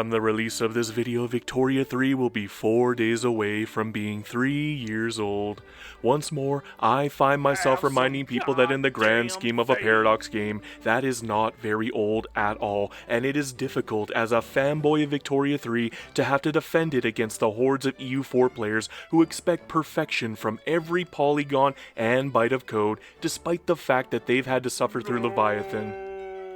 From the release of this video, Victoria 3 will be 4 days away from being 3 years old. Once more, I find myself reminding people that in the grand scheme of a Paradox game, that is not very old at all, and it is difficult as a fanboy of Victoria 3 to have to defend it against the hordes of EU4 players who expect perfection from every polygon and byte of code, despite the fact that they've had to suffer through Leviathan.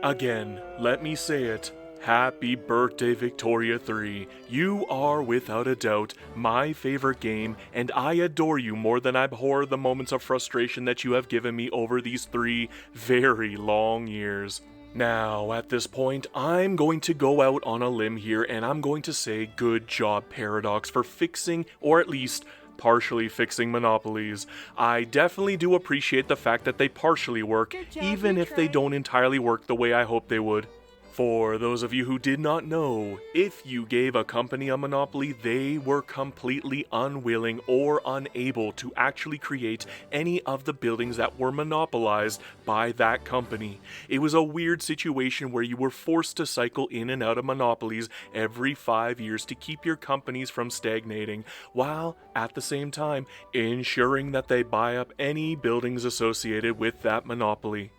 Again, let me say it. Happy birthday, Victoria 3. You are, without a doubt, my favorite game, and I adore you more than I abhor the moments of frustration that you have given me over these 3 very long years. Now, at this point, I'm going to go out on a limb here, and I'm going to say good job, Paradox, for fixing, or at least partially fixing Monopolies. I definitely do appreciate the fact that they partially work, even if they don't entirely work the way I hope they would. For those of you who did not know, if you gave a company a monopoly, they were completely unwilling or unable to actually create any of the buildings that were monopolized by that company. It was a weird situation where you were forced to cycle in and out of monopolies every 5 years to keep your companies from stagnating, while at the same time ensuring that they buy up any buildings associated with that monopoly.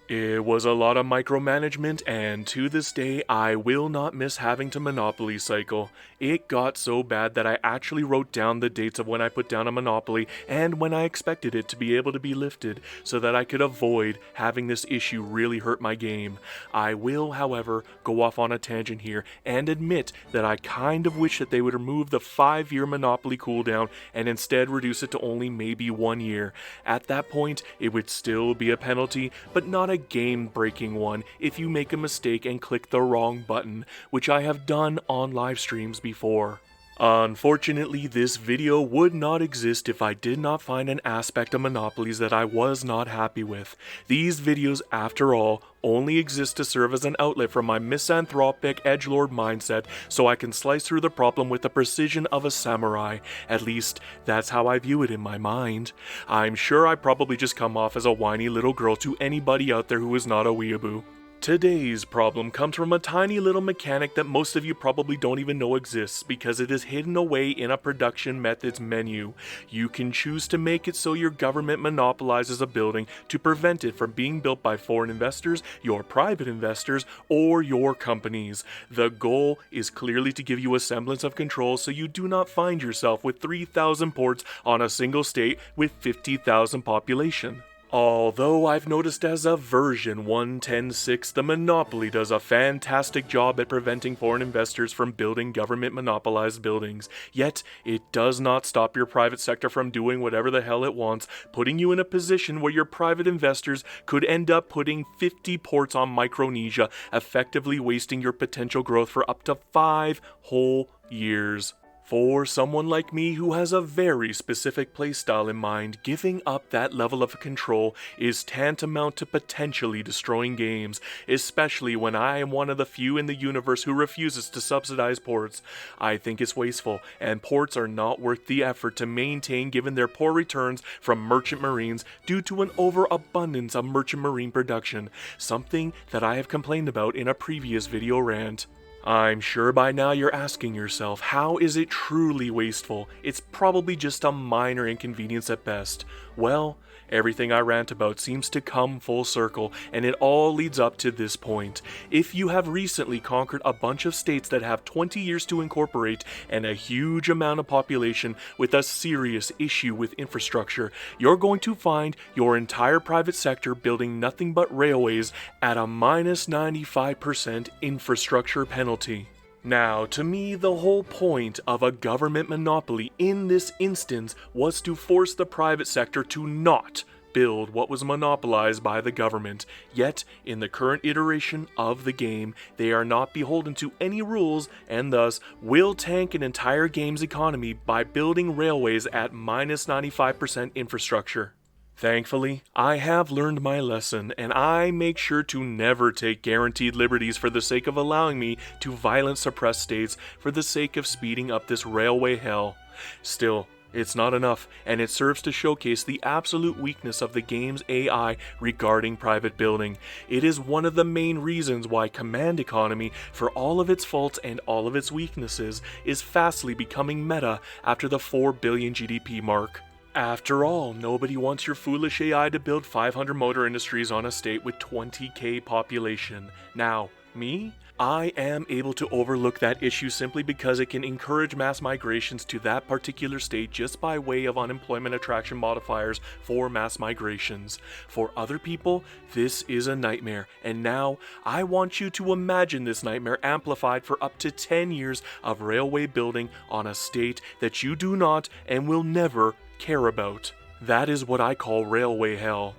It was a lot of micromanagement, and to this day, I will not miss having to Monopoly cycle. It got so bad that I actually wrote down the dates of when I put down a Monopoly and when I expected it to be able to be lifted, so that I could avoid having this issue really hurt my game. I will, however, go off on a tangent here and admit that I kind of wish that they would remove the 5-year Monopoly cooldown and instead reduce it to only maybe 1 year. At that point, it would still be a penalty, but not a game-breaking one if you make a mistake and click the wrong button, which I have done on live streams before. Unfortunately, this video would not exist if I did not find an aspect of Monopolies that I was not happy with. These videos, after all, only exist to serve as an outlet for my misanthropic edgelord mindset so I can slice through the problem with the precision of a samurai. At least, that's how I view it in my mind. I'm sure I probably just come off as a whiny little girl to anybody out there who is not a weeaboo. Today's problem comes from a tiny little mechanic that most of you probably don't even know exists because it is hidden away in a production methods menu. You can choose to make it so your government monopolizes a building to prevent it from being built by foreign investors, your private investors, or your companies. The goal is clearly to give you a semblance of control so you do not find yourself with 3,000 ports on a single state with 50,000 population. Although I've noticed as of version 1.10.6, the Monopoly does a fantastic job at preventing foreign investors from building government monopolized buildings, yet it does not stop your private sector from doing whatever the hell it wants, putting you in a position where your private investors could end up putting 50 ports on Micronesia, effectively wasting your potential growth for up to 5 whole years. For someone like me who has a very specific playstyle in mind, giving up that level of control is tantamount to potentially destroying games, especially when I am one of the few in the universe who refuses to subsidize ports. I think it's wasteful, and ports are not worth the effort to maintain given their poor returns from merchant marines due to an overabundance of merchant marine production, something that I have complained about in a previous video rant. I'm sure by now you're asking yourself, how is it truly wasteful? It's probably just a minor inconvenience at best. Well, everything I rant about seems to come full circle, and it all leads up to this point. If you have recently conquered a bunch of states that have 20 years to incorporate and a huge amount of population with a serious issue with infrastructure, you're going to find your entire private sector building nothing but railways at a minus 95% infrastructure penalty. Now, to me, the whole point of a government monopoly in this instance was to force the private sector to not build what was monopolized by the government. Yet, in the current iteration of the game, they are not beholden to any rules and thus will tank an entire game's economy by building railways at minus 95% infrastructure. Thankfully, I have learned my lesson, and I make sure to never take guaranteed liberties for the sake of allowing me to violently suppress states for the sake of speeding up this railway hell. Still, It's not enough, and it serves to showcase the absolute weakness of the game's AI regarding private building. It is one of the main reasons why Command Economy, for all of its faults and all of its weaknesses, is fastly becoming meta after the 4 billion GDP mark. After all, nobody wants your foolish AI to build 500 motor industries on a state with 20k population. Now, me? I am able to overlook that issue simply because it can encourage mass migrations to that particular state just by way of unemployment attraction modifiers for mass migrations. For other people, this is a nightmare, and now I want you to imagine this nightmare amplified for up to 10 years of railway building on a state that you do not and will never care about. That is what I call railway hell.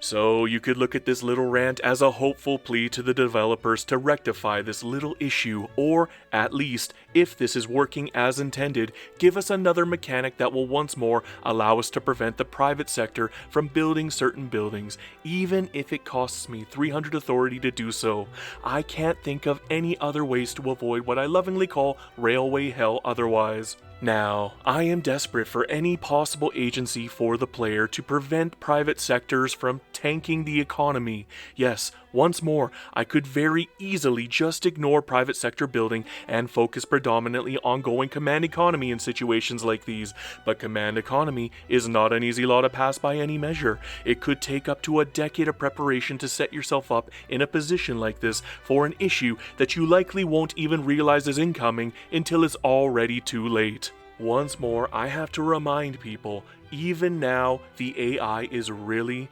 So you could look at this little rant as a hopeful plea to the developers to rectify this little issue, or at least, if this is working as intended, give us another mechanic that will once more allow us to prevent the private sector from building certain buildings, even if it costs me 300 authority to do so. I can't think of any other ways to avoid what I lovingly call railway hell otherwise. Now, I am desperate for any possible agency for the player to prevent private sectors from tanking the economy. Yes, once more, I could very easily just ignore private sector building and focus predominantly on going command economy in situations like these, but command economy is not an easy law to pass by any measure. It could take up to a decade of preparation to set yourself up in a position like this for an issue that you likely won't even realize is incoming until it's already too late. Once more, I have to remind people, even now, the AI is really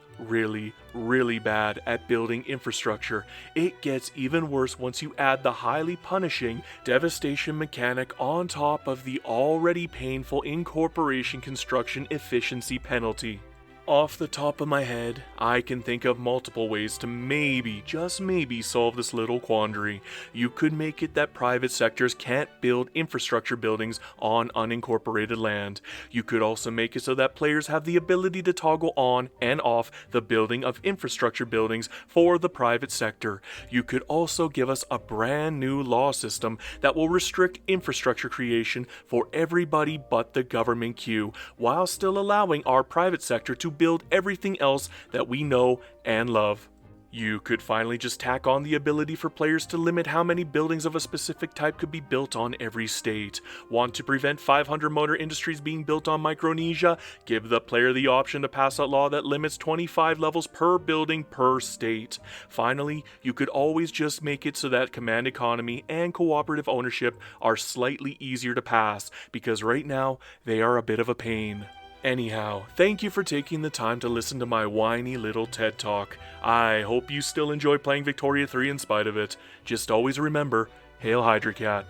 bad at building infrastructure. It gets even worse once you add the highly punishing devastation mechanic on top of the already painful incorporation construction efficiency penalty. Off the top of my head, I can think of multiple ways to maybe, just maybe, solve this little quandary. You could make it that private sectors can't build infrastructure buildings on unincorporated land. You could also make it so that players have the ability to toggle on and off the building of infrastructure buildings for the private sector. You could also give us a brand new law system that will restrict infrastructure creation for everybody but the government queue, while still allowing our private sector to build everything else that we know and love. You could finally just tack on the ability for players to limit how many buildings of a specific type could be built on every state. Want to prevent 500 motor industries being built on Micronesia? Give the player the option to pass a law that limits 25 levels per building per state. Finally, you could always just make it so that command economy and cooperative ownership are slightly easier to pass, because right now they are a bit of a pain. Anyhow, thank you for taking the time to listen to my whiny little TED Talk. I hope you still enjoy playing Victoria 3 in spite of it. Just always remember, Hail Hydra Cat.